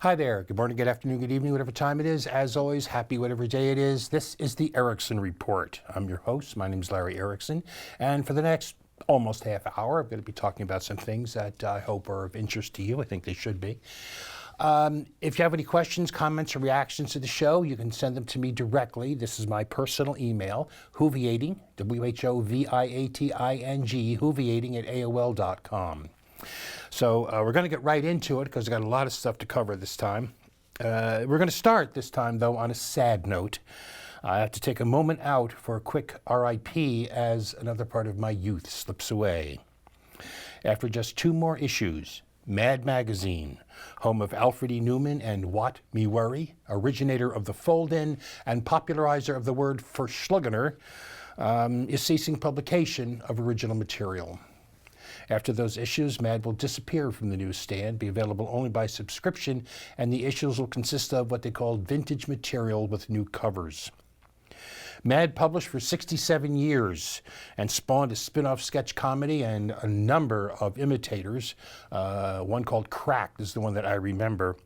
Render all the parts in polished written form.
Hi there. Good morning, good afternoon, good evening, whatever time it is. As always, happy whatever day it is. This is the Erickson Report. I'm your host. My name is Larry Erickson. And for the next almost half hour, I'm going to be talking about some things that I hope are of interest to you. I think they should be. If you have any questions, comments, or reactions to the show, you can send them to me directly. This is my personal email, whoviating, WHOVIATING, whoviating at AOL.com. So we're going to get right into it because I've got a lot of stuff to cover this time. We're going to start this time, though, on a sad note. I have to take a moment out for a quick RIP as another part of my youth slips away. After just 2 more issues, Mad Magazine, home of Alfred E. Newman and Wat Me Worry, originator of the fold-in and popularizer of the word verschlungener, is ceasing publication of original material. After those issues, Mad will disappear from the newsstand, be available only by subscription, and the issues will consist of what they call vintage material with new covers. Mad published for 67 years and spawned a spin-off sketch comedy and a number of imitators. One called Cracked is the one that I remember.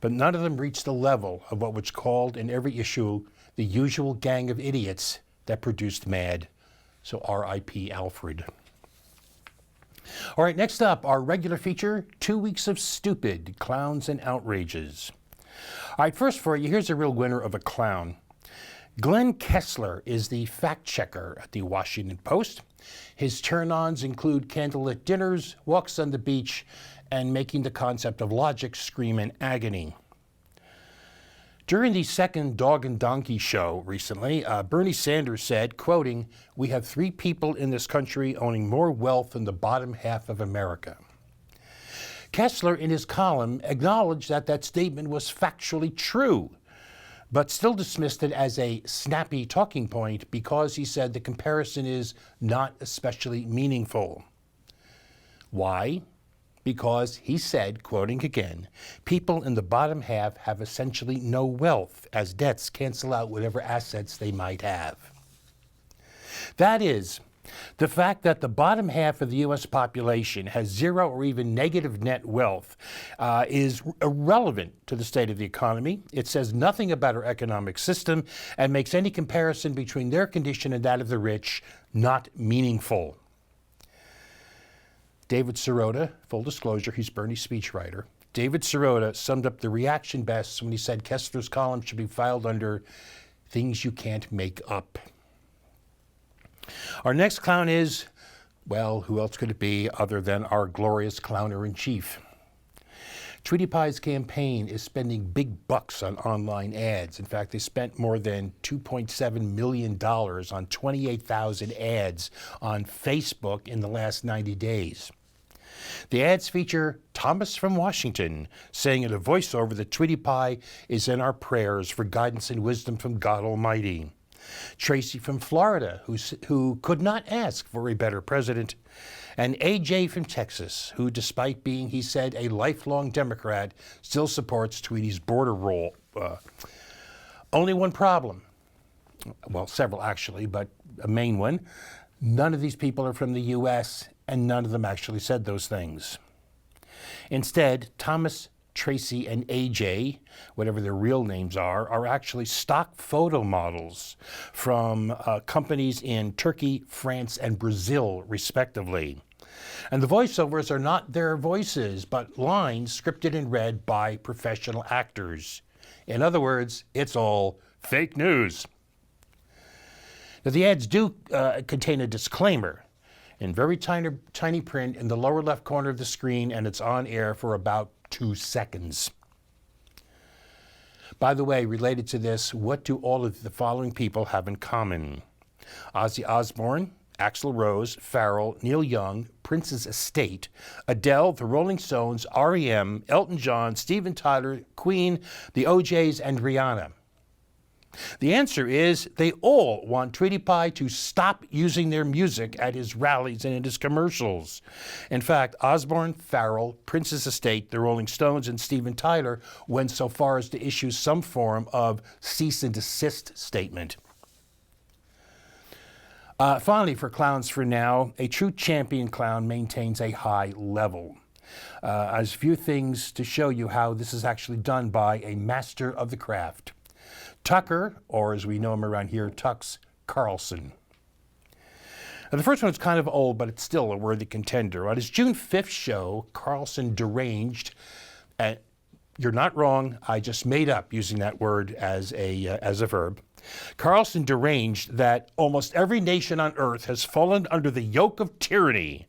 But none of them reached the level of what was called in every issue the usual gang of idiots that produced Mad. So R.I.P. Alfred. All right, next up, our regular feature, 2 weeks of stupid clowns and outrages. All right, first for you, here's a real winner of a clown. Glenn Kessler is the fact checker at the Washington Post. His turn-ons include candlelit dinners, walks on the beach, and making the concept of logic scream in agony. During the second Dog and Donkey show recently, Bernie Sanders said, quoting, "We have 3 people in this country owning more wealth than the bottom half of America." Kessler, in his column, acknowledged that that statement was factually true, but still dismissed it as a snappy talking point because he said the comparison is not especially meaningful. Why? Because he said, quoting again, people in the bottom half have essentially no wealth as debts cancel out whatever assets they might have. That is, the fact that the bottom half of the U.S. population has 0 or even negative net wealth is irrelevant to the state of the economy. It says nothing about our economic system and makes any comparison between their condition and that of the rich not meaningful. David Sirota, full disclosure, he's Bernie's speechwriter. David Sirota summed up the reaction best when he said Kessler's column should be filed under things you can't make up. Our next clown is, well, who else could it be other than our glorious clowner-in-chief? Tweety Pie's campaign is spending big bucks on online ads. In fact, they spent more than $2.7 million on 28,000 ads on Facebook in the last 90 days. The ads feature Thomas from Washington saying in a voiceover that Tweety Pie is in our prayers for guidance and wisdom from God Almighty. Tracy from Florida, who could not ask for a better president, and AJ from Texas, who, despite being, he said, a lifelong Democrat, still supports Tweety's border rule. Only one problem. Well, several actually, but a main one. None of these people are from the U.S., and none of them actually said those things. Instead, Thomas, Tracy, and AJ, whatever their real names are actually stock photo models from companies in Turkey, France, and Brazil, respectively. And the voiceovers are not their voices, but lines scripted and read by professional actors. In other words, it's all fake news. Now, the ads do contain a disclaimer in very tiny print in the lower left corner of the screen, and it's on air for about 2 seconds. By the way, related to this, what do all of the following people have in common? Ozzy Osbourne, Axl Rose, Pharrell, Neil Young, Prince's Estate, Adele, The Rolling Stones, R.E.M., Elton John, Steven Tyler, Queen, the O'Jays, and Rihanna. The answer is they all want Tweety Pie to stop using their music at his rallies and in his commercials. In fact, Osbourne, Pharrell, Prince's Estate, the Rolling Stones, and Steven Tyler went so far as to issue some form of cease and desist statement. Finally, for clowns for now, a true champion clown maintains a high level. as a few things to show you how this is actually done by a master of the craft. Tucker, or as we know him around here, Tux Carlson. Now, the first one's kind of old, but it's still a worthy contender. On his June 5th show, Carlson deranged, you're not wrong, I just made up using that word as a verb. Carlson deranged that almost every nation on earth has fallen under the yoke of tyranny,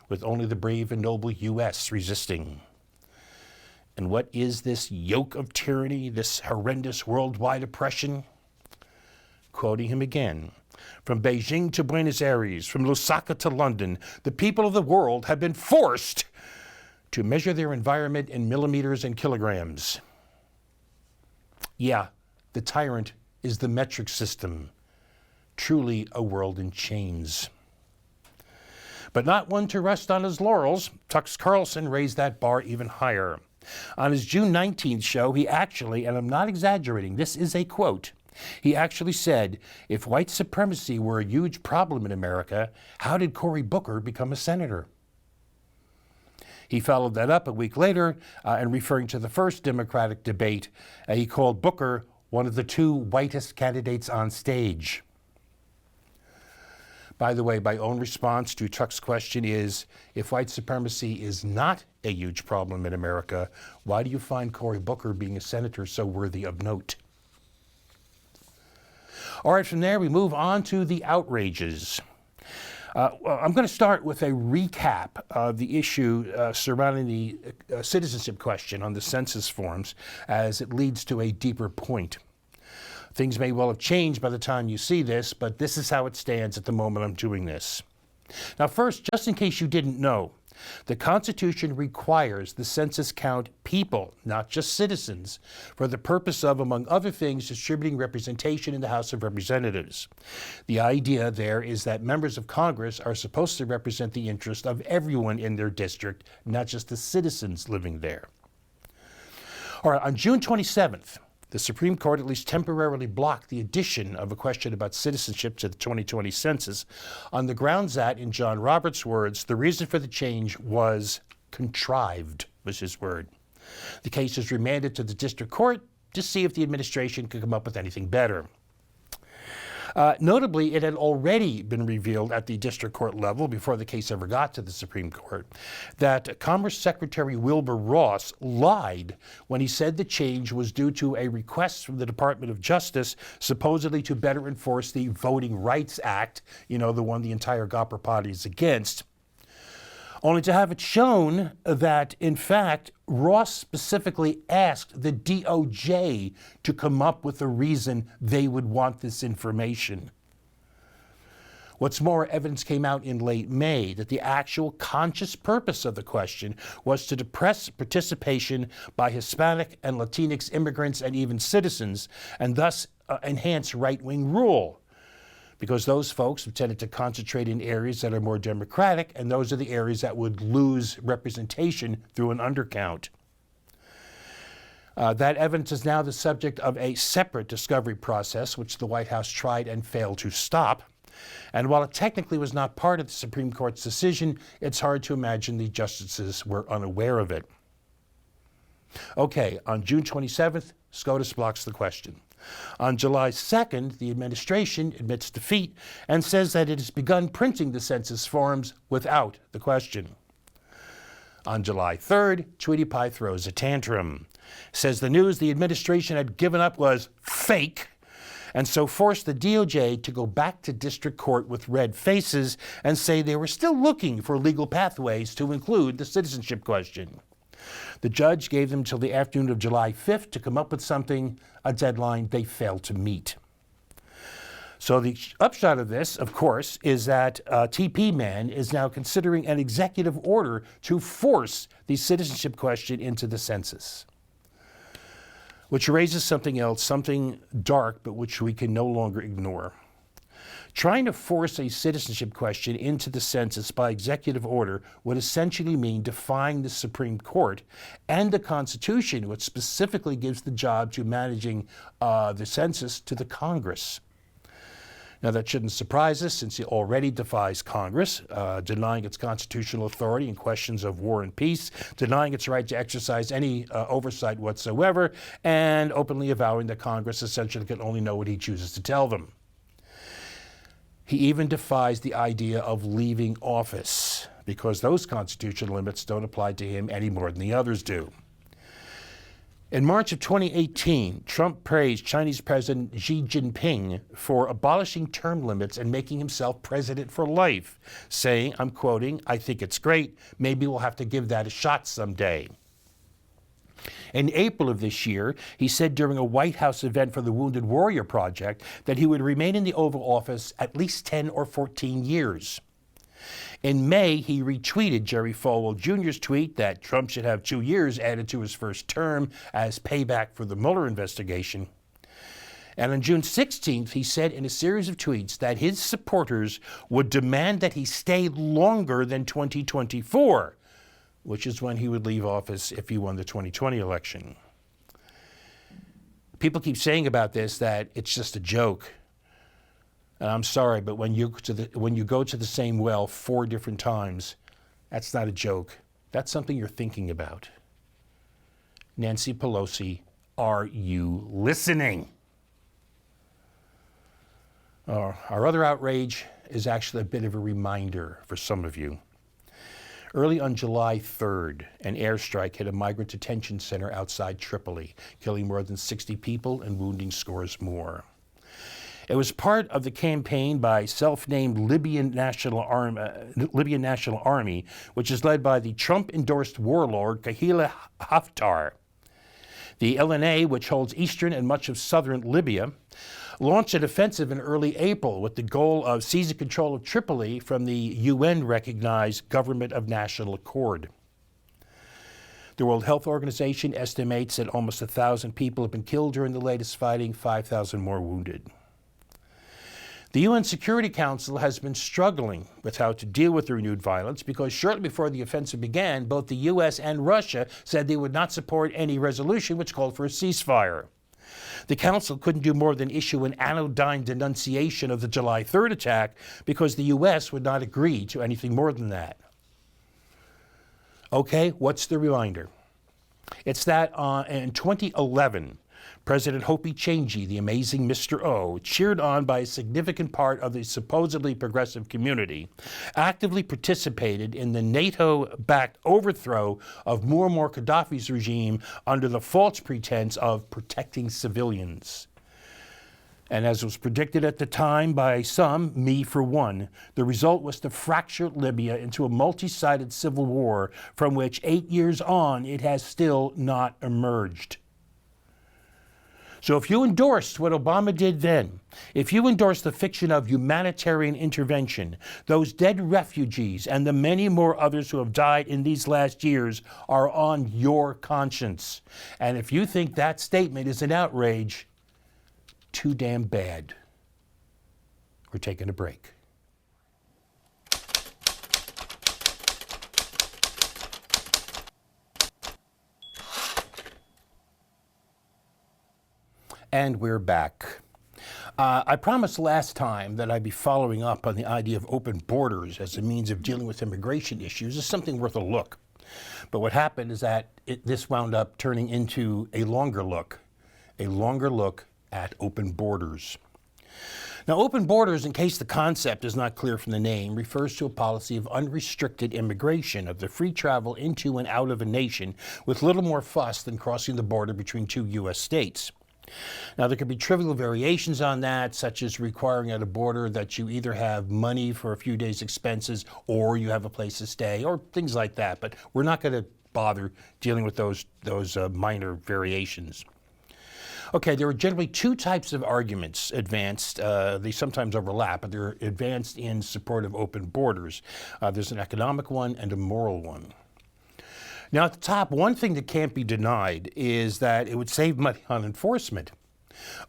with only the brave and noble U.S. resisting. And what is this yoke of tyranny, this horrendous worldwide oppression? Quoting him again, from Beijing to Buenos Aires, from Lusaka to London, the people of the world have been forced to measure their environment in millimeters and kilograms. Yeah, the tyrant is the metric system, truly a world in chains. But not one to rest on his laurels, Tux Carlson raised that bar even higher. On his June 19th show, he actually, and I'm not exaggerating, this is a quote, he actually said, if white supremacy were a huge problem in America, how did Cory Booker become a senator? He followed that up a week later, and referring to the first Democratic debate, he called Booker one of the two whitest candidates on stage. By the way, my own response to Chuck's question is, if white supremacy is not a huge problem in America, why do you find Cory Booker being a senator so worthy of note? All right, from there we move on to the outrages. Well, I'm going to start with a recap of the issue surrounding the citizenship question on the census forms as it leads to a deeper point. Things may well have changed by the time you see this, but this is how it stands at the moment I'm doing this. Now first, just in case you didn't know, the Constitution requires the census count people, not just citizens, for the purpose of, among other things, distributing representation in the House of Representatives. The idea there is that members of Congress are supposed to represent the interest of everyone in their district, not just the citizens living there. All right, on June 27th, the Supreme Court at least temporarily blocked the addition of a question about citizenship to the 2020 census on the grounds that, in John Roberts' words, the reason for the change was contrived, was his word. The case is remanded to the district court to see if the administration could come up with anything better. Notably, it had already been revealed at the district court level, before the case ever got to the Supreme Court, that Commerce Secretary Wilbur Ross lied when he said the change was due to a request from the Department of Justice, supposedly to better enforce the Voting Rights Act, you know, the one the entire Gopper Party is against. Only to have it shown that, in fact, Ross specifically asked the DOJ to come up with a reason they would want this information. What's more, evidence came out in late May that the actual conscious purpose of the question was to depress participation by Hispanic and Latinx immigrants and even citizens, and thus enhance right-wing rule. Because those folks have tended to concentrate in areas that are more democratic, and those are the areas that would lose representation through an undercount. That evidence is now the subject of a separate discovery process, which the White House tried and failed to stop. And while it technically was not part of the Supreme Court's decision, it's hard to imagine the justices were unaware of it. Okay, on June 27th, SCOTUS blocks the question. On July 2nd, the administration admits defeat and says that it has begun printing the census forms without the question. On July 3rd, Tweety Pie throws a tantrum, says the news the administration had given up was fake, and so forced the DOJ to go back to district court with red faces and say they were still looking for legal pathways to include the citizenship question. The judge gave them till the afternoon of July 5th to come up with something, a deadline they failed to meet. So the upshot of this, of course, is that TP Man is now considering an executive order to force the citizenship question into the census, which raises something else, something dark, but which we can no longer ignore. Trying to force a citizenship question into the census by executive order would essentially mean defying the Supreme Court and the Constitution, which specifically gives the job to managing the census to the Congress. Now, that shouldn't surprise us since he already defies Congress, denying its constitutional authority in questions of war and peace, denying its right to exercise any oversight whatsoever, and openly avowing that Congress essentially can only know what he chooses to tell them. He even defies the idea of leaving office because those constitutional limits don't apply to him any more than the others do. In March of 2018, Trump praised Chinese President Xi Jinping for abolishing term limits and making himself president for life, saying, I'm quoting, "I think it's great. Maybe we'll have to give that a shot someday." In April of this year, he said during a White House event for the Wounded Warrior Project that he would remain in the Oval Office at least 10 or 14 years. In May, he retweeted Jerry Falwell Jr.'s tweet that Trump should have 2 years added to his first term as payback for the Mueller investigation. And on June 16th, he said in a series of tweets that his supporters would demand that he stay longer than 2024, which is when he would leave office if he won the 2020 election. People keep saying about this that it's just a joke. And I'm sorry, but when you go to the same well 4 different times, that's not a joke. That's something you're thinking about. Nancy Pelosi, are you listening? Our other outrage is actually a bit of a reminder for some of you. Early on July 3rd, an airstrike hit a migrant detention center outside Tripoli, killing more than 60 people and wounding scores more. It was part of the campaign by self-named Libyan National Army, which is led by the Trump-endorsed warlord Khalifa Haftar. The LNA, which holds eastern and much of southern Libya, launched an offensive in early April with the goal of seizing control of Tripoli from the UN-recognized Government of National Accord. The World Health Organization estimates that almost 1,000 people have been killed during the latest fighting, 5,000 more wounded. The UN Security Council has been struggling with how to deal with the renewed violence because shortly before the offensive began, both the U.S. and Russia said they would not support any resolution which called for a ceasefire. The Council couldn't do more than issue an anodyne denunciation of the July 3rd attack because the U.S. would not agree to anything more than that. Okay, what's the reminder? It's that in 2011, President Hopi Changey, the amazing Mr. O, cheered on by a significant part of the supposedly progressive community, actively participated in the NATO-backed overthrow of Muammar Gaddafi's regime under the false pretense of protecting civilians. And as was predicted at the time by some, me for one, the result was to fracture Libya into a multi-sided civil war from which 8 years on it has still not emerged. So if you endorsed what Obama did then, if you endorsed the fiction of humanitarian intervention, those dead refugees and the many more others who have died in these last years are on your conscience. And if you think that statement is an outrage, too damn bad. We're taking a break. And we're back. I promised last time that I'd be following up on the idea of open borders as a means of dealing with immigration issues. It's something worth a look. But what happened is that this wound up turning into a longer look at open borders. Now, open borders, in case the concept is not clear from the name, refers to a policy of unrestricted immigration, of the free travel into and out of a nation with little more fuss than crossing the border between 2 U.S. states. Now, there could be trivial variations on that, such as requiring at a border that you either have money for a few days' expenses or you have a place to stay, or things like that. But we're not going to bother dealing with those minor variations. Okay, there are generally 2 types of arguments advanced. They sometimes overlap, but they're advanced in support of open borders. There's an economic one and a moral one. Now, at the top, one thing that can't be denied is that it would save money on enforcement.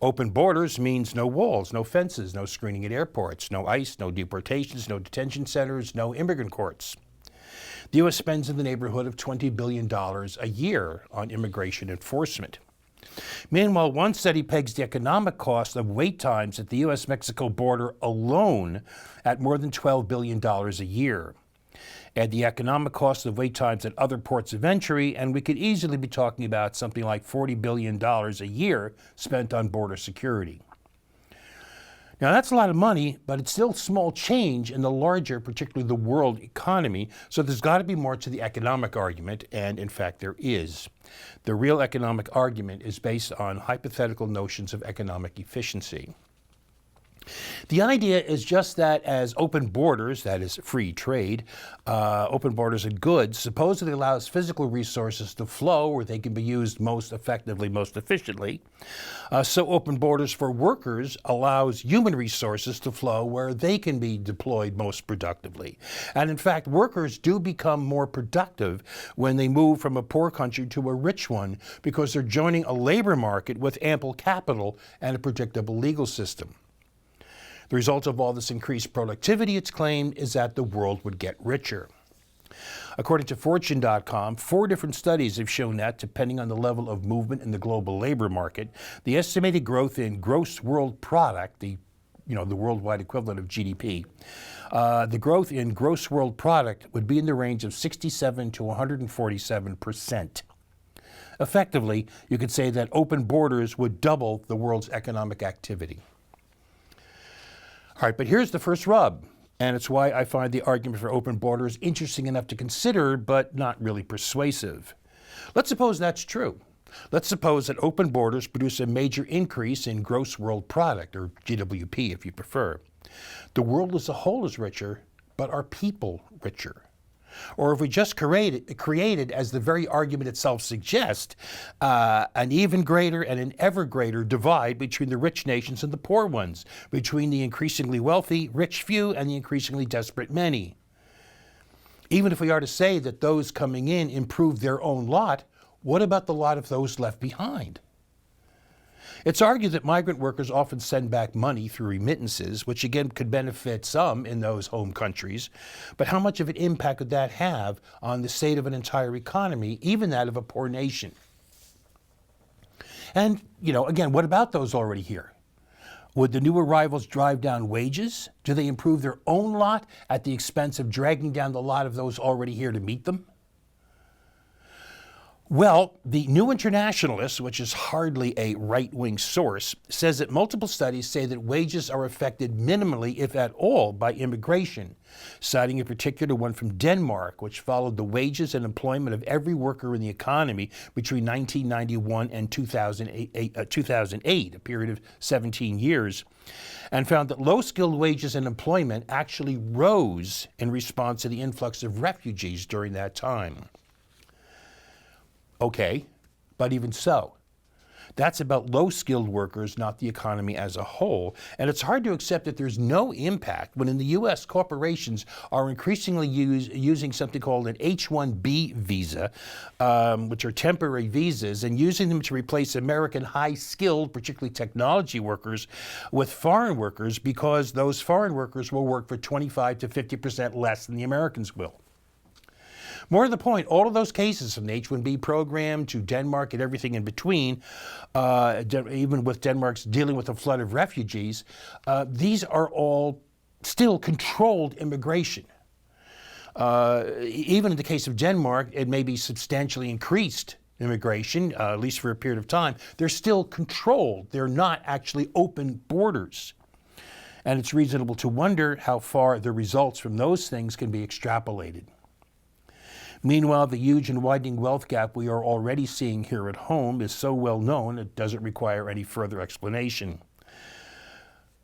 Open borders means no walls, no fences, no screening at airports, no ICE, no deportations, no detention centers, no immigrant courts. The U.S. spends in the neighborhood of $20 billion a year on immigration enforcement. Meanwhile, one study pegs the economic cost of wait times at the U.S.-Mexico border alone at more than $12 billion a year. Add the economic cost of wait times at other ports of entry, and we could easily be talking about something like $40 billion a year spent on border security. Now, that's a lot of money, but it's still small change in the larger, particularly the world economy, so there's got to be more to the economic argument, and in fact there is. The real economic argument is based on hypothetical notions of economic efficiency. The idea is just that as open borders, that is free trade, open borders and goods, supposedly allows physical resources to flow where they can be used most effectively, most efficiently. So open borders for workers allows human resources to flow where they can be deployed most productively. And in fact, workers do become more productive when they move from a poor country to a rich one because they're joining a labor market with ample capital and a predictable legal system. The result of all this increased productivity, it's claimed, is that the world would get richer. According to Fortune.com, 4 different studies have shown that, depending on the level of movement in the global labor market, the estimated growth in gross world product, the worldwide equivalent of GDP, the growth in gross world product would be in the range of 67 to 147%. Effectively, you could say that open borders would double the world's economic activity. All right, but here's the first rub, and it's why I find the argument for open borders interesting enough to consider, but not really persuasive. Let's suppose that's true. Let's suppose that open borders produce a major increase in gross world product, or GWP if you prefer. The world as a whole is richer, but are people richer? Or if we just created, as the very argument itself suggests, an even greater and an ever greater divide between the rich nations and the poor ones, between the increasingly wealthy, rich few, and the increasingly desperate many. Even if we are to say that those coming in improve their own lot, what about the lot of those left behind? It's argued that migrant workers often send back money through remittances, which again could benefit some in those home countries, but how much of an impact could that have on the state of an entire economy, even that of a poor nation? And, again, what about those already here? Would the new arrivals drive down wages? Do they improve their own lot at the expense of dragging down the lot of those already here to meet them? Well, the New Internationalist, which is hardly a right-wing source, says that multiple studies say that wages are affected minimally, if at all, by immigration, citing in particular one from Denmark, which followed the wages and employment of every worker in the economy between 1991 and 2008, a period of 17 years, and found that low-skilled wages and employment actually rose in response to the influx of refugees during that time. Okay, but even so, that's about low-skilled workers, not the economy as a whole. And it's hard to accept that there's no impact when in the U.S. corporations are increasingly using something called an H-1B visa, which are temporary visas, and using them to replace American high-skilled, particularly technology workers, with foreign workers because those foreign workers will work for 25 to 50% less than the Americans will. More to the point, all of those cases from the H-1B program to Denmark and everything in between, even with Denmark's dealing with a flood of refugees, these are all still controlled immigration. Even in the case of Denmark, it may be substantially increased immigration, at least for a period of time. They're still controlled. They're not actually open borders. And it's reasonable to wonder how far the results from those things can be extrapolated. Meanwhile, the huge and widening wealth gap we are already seeing here at home is so well known it doesn't require any further explanation.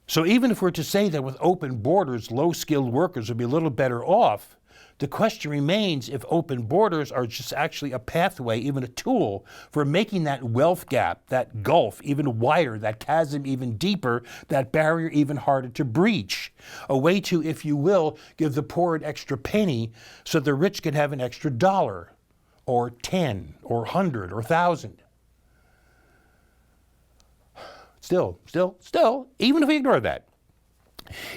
So even if we're to say that with open borders, low-skilled workers would be a little better off, the question remains if open borders are just actually a pathway, even a tool, for making that wealth gap, that gulf, even wider, that chasm even deeper, that barrier even harder to breach. A way to, if you will, give the poor an extra penny so the rich can have an extra $1, or 10, or 100, or 1,000. Still, even if we ignore that,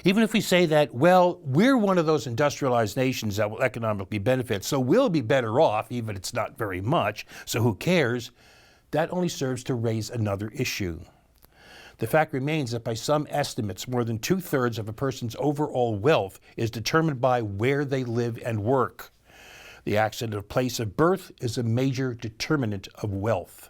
even if we say that, well, we're one of those industrialized nations that will economically benefit, so we'll be better off, even if it's not very much, so who cares? that only serves to raise another issue. The fact remains that by some estimates, more than 2/3 of a person's overall wealth is determined by where they live and work. The accident of place of birth is a major determinant of wealth.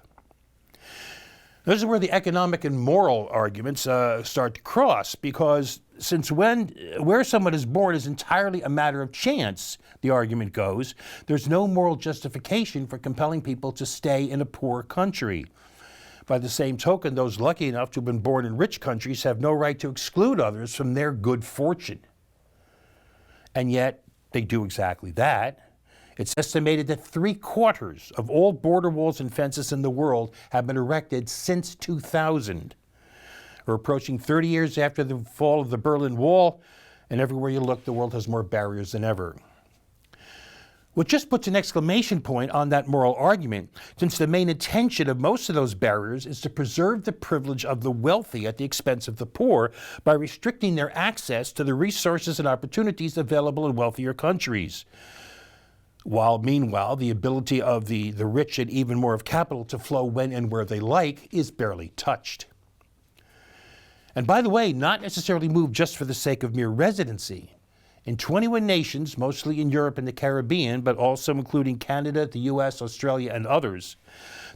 This is where the economic and moral arguments start to cross, because since where someone is born is entirely a matter of chance, the argument goes, there's no moral justification for compelling people to stay in a poor country. By the same token, those lucky enough to have been born in rich countries have no right to exclude others from their good fortune. And yet, they do exactly that. It's estimated that 3/4 of all border walls and fences in the world have been erected since 2000. We're approaching 30 years after the fall of the Berlin Wall, and everywhere you look, the world has more barriers than ever. What just puts an exclamation point on that moral argument, since the main intention of most of those barriers is to preserve the privilege of the wealthy at the expense of the poor by restricting their access to the resources and opportunities available in wealthier countries. While meanwhile, the ability of the rich and even more of capital to flow when and where they like is barely touched. And by the way, not necessarily moved just for the sake of mere residency. In 21 nations, mostly in Europe and the Caribbean, but also including Canada, the US, Australia, and others,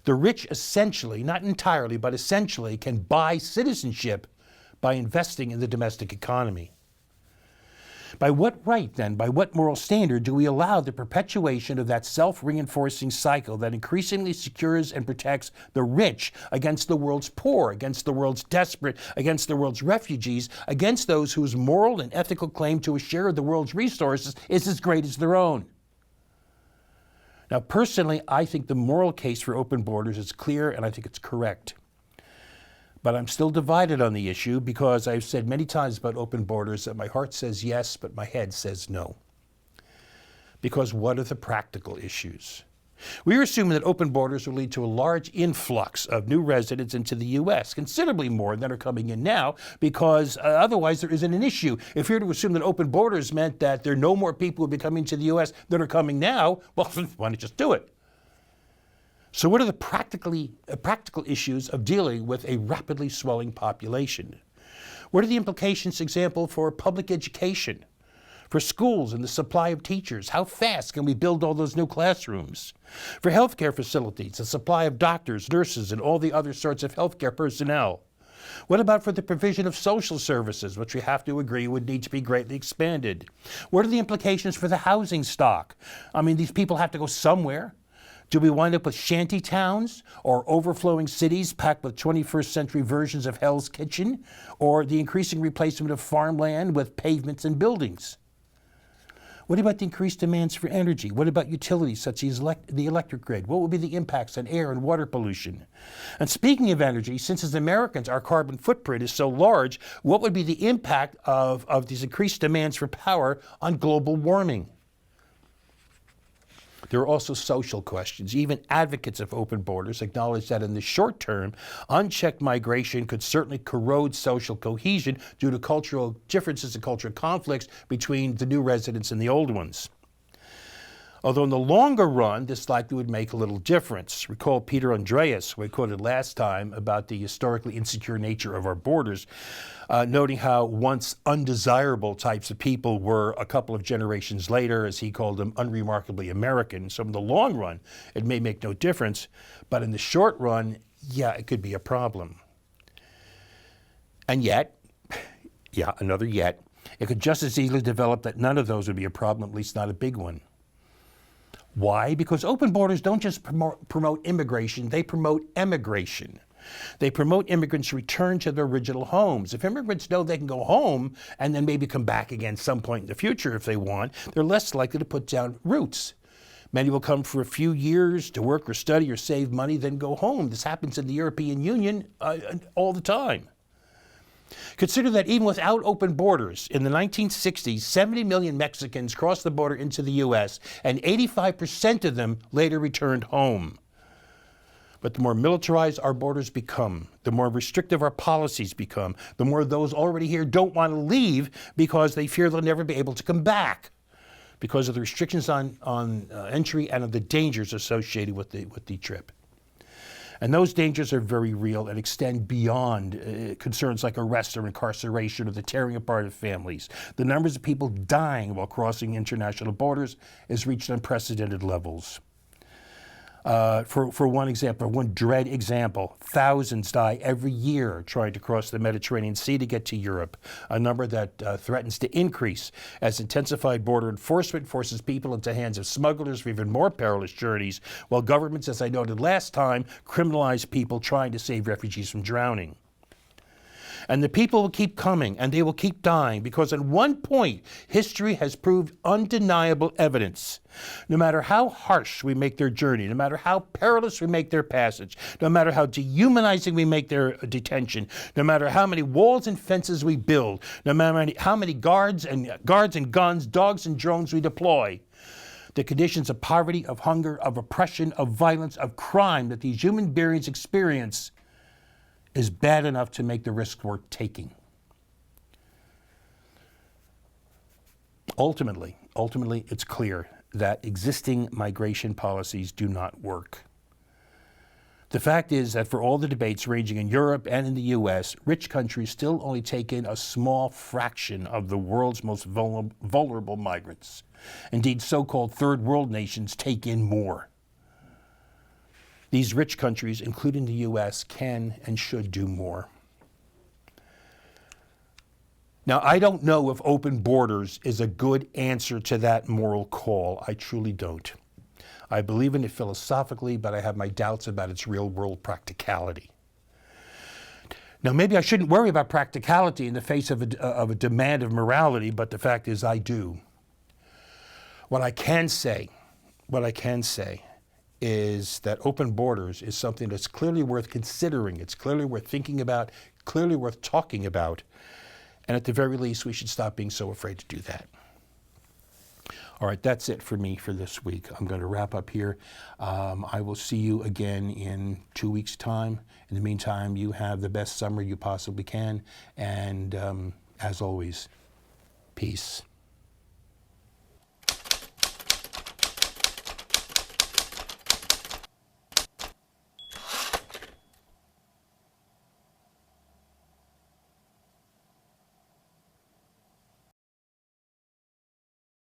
the rich essentially, not entirely, but essentially can buy citizenship by investing in the domestic economy. By what right, then, by what moral standard do we allow the perpetuation of that self-reinforcing cycle that increasingly secures and protects the rich against the world's poor, against the world's desperate, against the world's refugees, against those whose moral and ethical claim to a share of the world's resources is as great as their own? Now, personally, I think the moral case for open borders is clear, and I think it's correct. But I'm still divided on the issue because I've said many times about open borders that my heart says yes, but my head says no. Because what are the practical issues? We are assuming that open borders will lead to a large influx of new residents into the U.S., considerably more than are coming in now, because otherwise there isn't an issue. If you're to assume that open borders meant that there are no more people who will be coming to the U.S. than are coming now, well, why not just do it? So what are the practical issues of dealing with a rapidly swelling population? What are the implications, for example, for public education, for schools and the supply of teachers? How fast can we build all those new classrooms? For healthcare facilities, the supply of doctors, nurses, and all the other sorts of healthcare personnel? What about for the provision of social services, which we have to agree would need to be greatly expanded? What are the implications for the housing stock? I mean, these people have to go somewhere. Do we wind up with shanty towns or overflowing cities packed with 21st century versions of Hell's Kitchen, or the increasing replacement of farmland with pavements and buildings? What about the increased demands for energy? What about utilities such as the electric grid? What will be the impacts on air and water pollution? And speaking of energy, since as Americans our carbon footprint is so large, what would be the impact of these increased demands for power on global warming? There are also social questions. Even advocates of open borders acknowledge that in the short term, unchecked migration could certainly corrode social cohesion due to cultural differences and cultural conflicts between the new residents and the old ones. Although in the longer run, this likely would make a little difference. Recall Peter Andreas, who I quoted last time about the historically insecure nature of our borders, noting how once undesirable types of people were a couple of generations later, as he called them, unremarkably American. So in the long run, it may make no difference, but in the short run, yeah, it could be a problem. And yet, yeah, another yet, it could just as easily develop that none of those would be a problem, at least not a big one. Why? Because open borders don't just promote immigration, they promote emigration. They promote immigrants' return to their original homes. If immigrants know they can go home and then maybe come back again some point in the future if they want, they're less likely to put down roots. Many will come for a few years to work or study or save money, then go home. This happens in the European Union all the time. Consider that even without open borders, in the 1960s, 70 million Mexicans crossed the border into the U.S., and 85% of them later returned home. But the more militarized our borders become, the more restrictive our policies become, the more those already here don't want to leave because they fear they'll never be able to come back because of the restrictions on entry and of the dangers associated with the trip. And those dangers are very real and extend beyond concerns like arrest or incarceration or the tearing apart of families. The numbers of people dying while crossing international borders has reached unprecedented levels. For one example, one dread example, thousands die every year trying to cross the Mediterranean Sea to get to Europe, a number that threatens to increase as intensified border enforcement forces people into the hands of smugglers for even more perilous journeys, while governments, as I noted last time, criminalize people trying to save refugees from drowning. And the people will keep coming, and they will keep dying, because at one point, history has proved undeniable evidence. No matter how harsh we make their journey, no matter how perilous we make their passage, no matter how dehumanizing we make their detention, no matter how many walls and fences we build, no matter how many guards and guns, dogs and drones we deploy, the conditions of poverty, of hunger, of oppression, of violence, of crime that these human beings experience is bad enough to make the risk worth taking. Ultimately, it's clear that existing migration policies do not work. The fact is that for all the debates ranging in Europe and in the US, rich countries still only take in a small fraction of the world's most vulnerable migrants. Indeed, so-called third world nations take in more. These rich countries, including the US, can and should do more. Now, I don't know if open borders is a good answer to that moral call. I truly don't. I believe in it philosophically, but I have my doubts about its real-world practicality. Now, maybe I shouldn't worry about practicality in the face of a demand of morality, but the fact is I do. What I can say is that open borders is something that's clearly worth considering. It's clearly worth thinking about, clearly worth talking about. And at the very least, we should stop being so afraid to do that. All right, that's it for me for this week. I'm going to wrap up here. I will see you again in 2 weeks' time. In the meantime, you have the best summer you possibly can. And as always, peace.